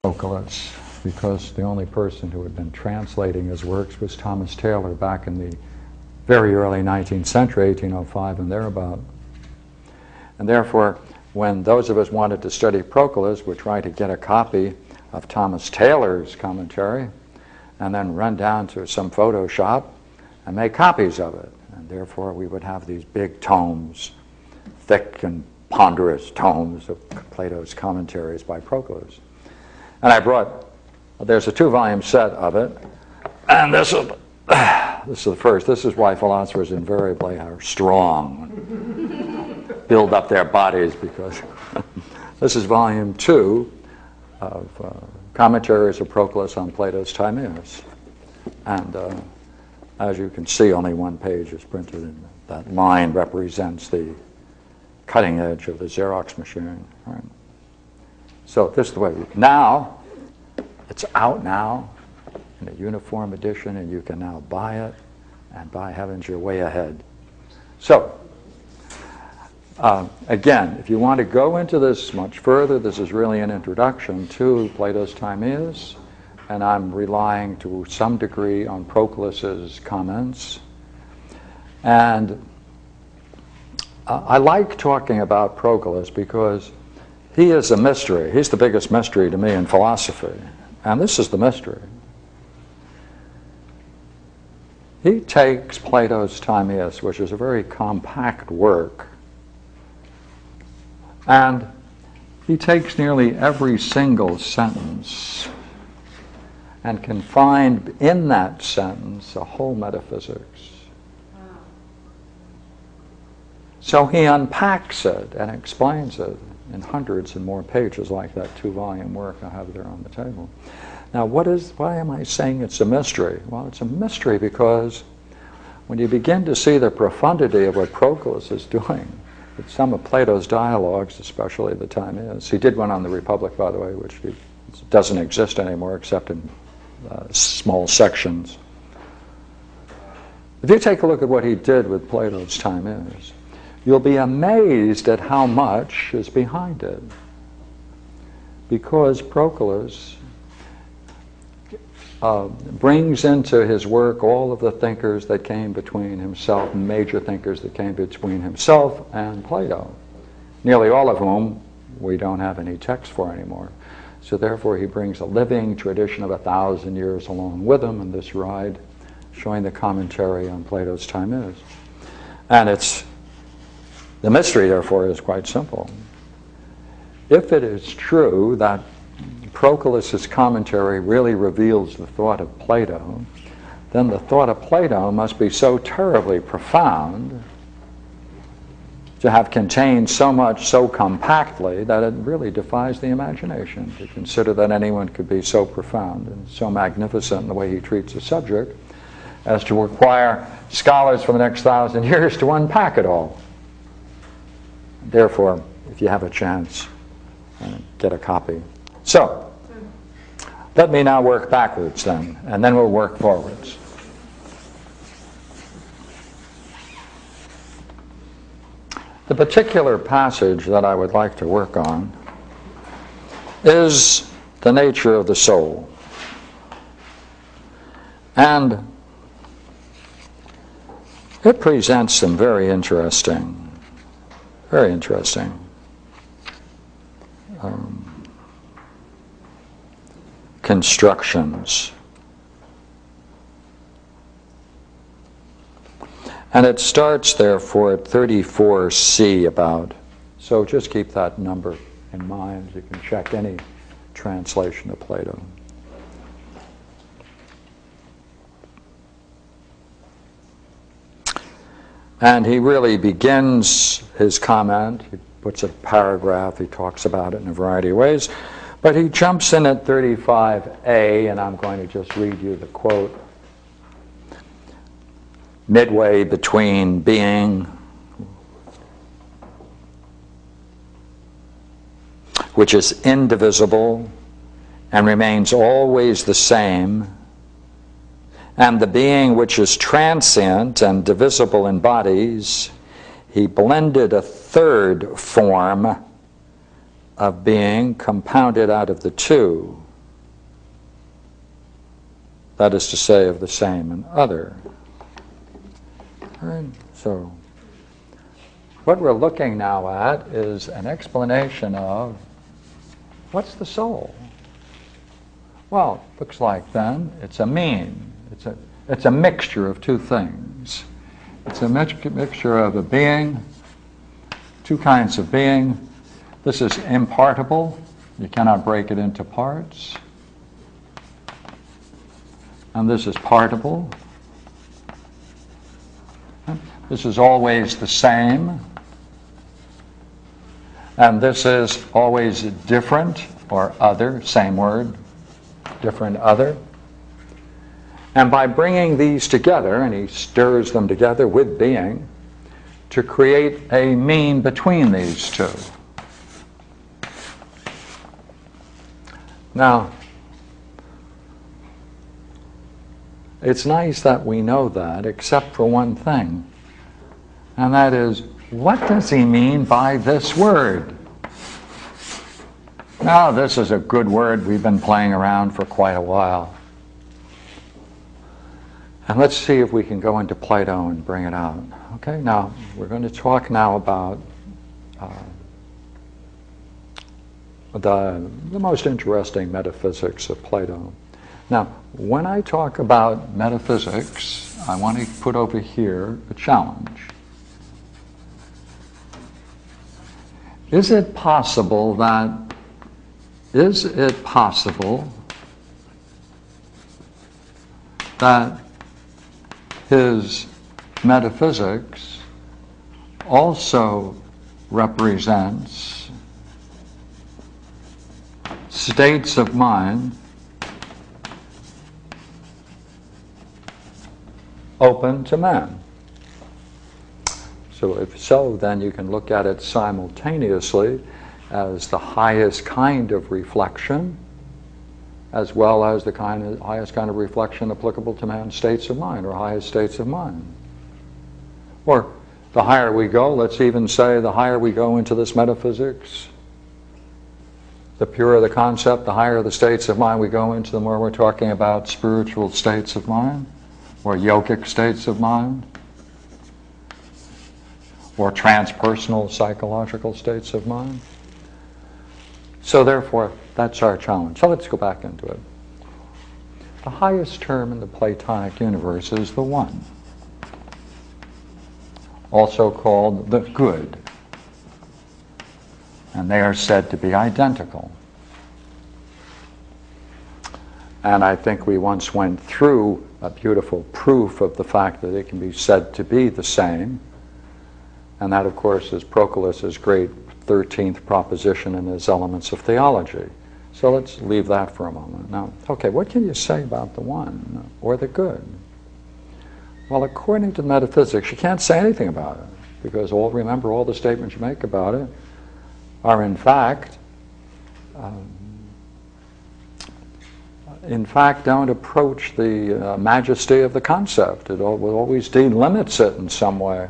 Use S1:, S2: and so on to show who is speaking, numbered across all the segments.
S1: Proclus, because the only person who had been translating his works was Thomas Taylor back in the very early 19th century, 1805 and thereabout. And therefore, when those of us wanted to study Proclus would try to get a copy of Thomas Taylor's commentary and then run down to some photo shop and make copies of it. And therefore, we would have these big tomes, thick and ponderous tomes of Plato's commentaries by Proclus. And I brought, there's a 2-volume set of it, and this is the first. This is why philosophers invariably are strong, build up their bodies, because this is volume 2 of Commentaries of Proclus on Plato's Timaeus. And as you can see, only one page is printed, and that line represents the cutting edge of the Xerox machine. Right? So this is the way. Now, it's out now in a uniform edition, and you can now buy it, and by heavens, you're way ahead. So, again, if you want to go into this much further, this is really an introduction to Plato's Timaeus, and I'm relying to some degree on Proclus's comments. And I like talking about Proclus because he is a mystery. He's the biggest mystery to me in philosophy. And this is the mystery. He takes Plato's Timaeus, which is a very compact work, and he takes nearly every single sentence and can find in that sentence a whole metaphysics. So he unpacks it and explains it in hundreds and more pages, like that 2-volume work I have there on the table. Now, why am I saying it's a mystery? Well, it's a mystery because when you begin to see the profundity of what Proclus is doing, with some of Plato's dialogues, especially the Timaeus. He did one on the Republic, by the way, which doesn't exist anymore except in small sections. If you take a look at what he did with Plato's Timaeus, you'll be amazed at how much is behind it. Because Proclus brings into his work all of the thinkers that came between himself, major thinkers that came between himself and Plato, nearly all of whom we don't have any text for anymore. So therefore he brings a living tradition of 1,000 years along with him in this ride, showing the commentary on Plato's Timaeus. And the mystery, therefore, is quite simple. If it is true that Proclus's commentary really reveals the thought of Plato, then the thought of Plato must be so terribly profound to have contained so much so compactly that it really defies the imagination to consider that anyone could be so profound and so magnificent in the way he treats the subject as to require scholars for the next 1,000 years to unpack it all. Therefore, if you have a chance, get a copy. So, let me now work backwards then, and then we'll work forwards. The particular passage that I would like to work on is the nature of the soul. And it presents some very interesting constructions. And it starts, therefore, at 34c about. So just keep that number in mind. You can check any translation of Plato. And he really begins his comment. He puts a paragraph. He talks about it in a variety of ways. But he jumps in at 35a, and I'm going to just read you the quote. Midway between being, which is indivisible and remains always the same, and the being which is transient and divisible in bodies, he blended a third form of being compounded out of the two, that is to say, of the same and other. And so what we're looking now at is an explanation of what's the soul? Well, looks like then it's a mean. It's a mixture of two things. It's a mixture of a being, two kinds of being. This is impartible. You cannot break it into parts. And this is partible. This is always the same. And this is always different or other, same word, different, other. And by bringing these together, and he stirs them together with being, to create a mean between these two. Now, it's nice that we know that, except for one thing, and that is, what does he mean by this word? Now, this is a good word we've been playing around for quite a while. And let's see if we can go into Plato and bring it out. Okay, now, we're going to talk now about the most interesting metaphysics of Plato. Now, when I talk about metaphysics, I want to put over here a challenge. Is it possible that his metaphysics also represents states of mind open to man? So if so, then you can look at it simultaneously as the highest kind of reflection, as well as the highest kind of reflection applicable to man's states of mind, or highest states of mind. Or the higher we go, let's even say the higher we go into this metaphysics, the purer the concept, the higher the states of mind we go into, the more we're talking about spiritual states of mind, or yogic states of mind, or transpersonal psychological states of mind. So therefore, that's our challenge. So let's go back into it. The highest term in the Platonic universe is the One, also called the Good. And they are said to be identical. And I think we once went through a beautiful proof of the fact that it can be said to be the same. And that, of course, is Proclus's great 13th proposition in his Elements of Theology. So let's leave that for a moment. Now, okay, what can you say about the One or the Good? Well, according to metaphysics, you can't say anything about it, because remember, all the statements you make about it are in fact don't approach the majesty of the concept. It always delimits it in some way.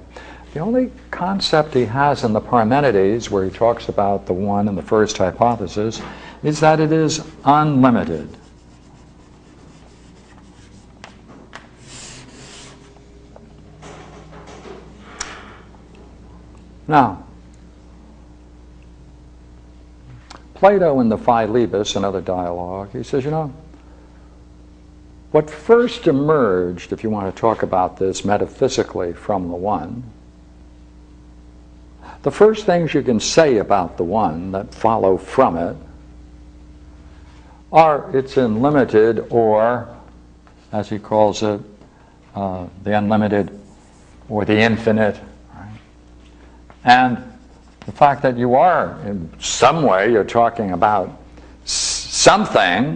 S1: The only concept he has in the Parmenides, where he talks about the One in the first hypothesis, is that it is unlimited. Now, Plato in the Philebus, another dialogue, he says, what first emerged, if you want to talk about this metaphysically, from the One, the first things you can say about the One that follow from it are its unlimited, or, as he calls it, the unlimited or the infinite, right? And the fact that you are, in some way, you're talking about something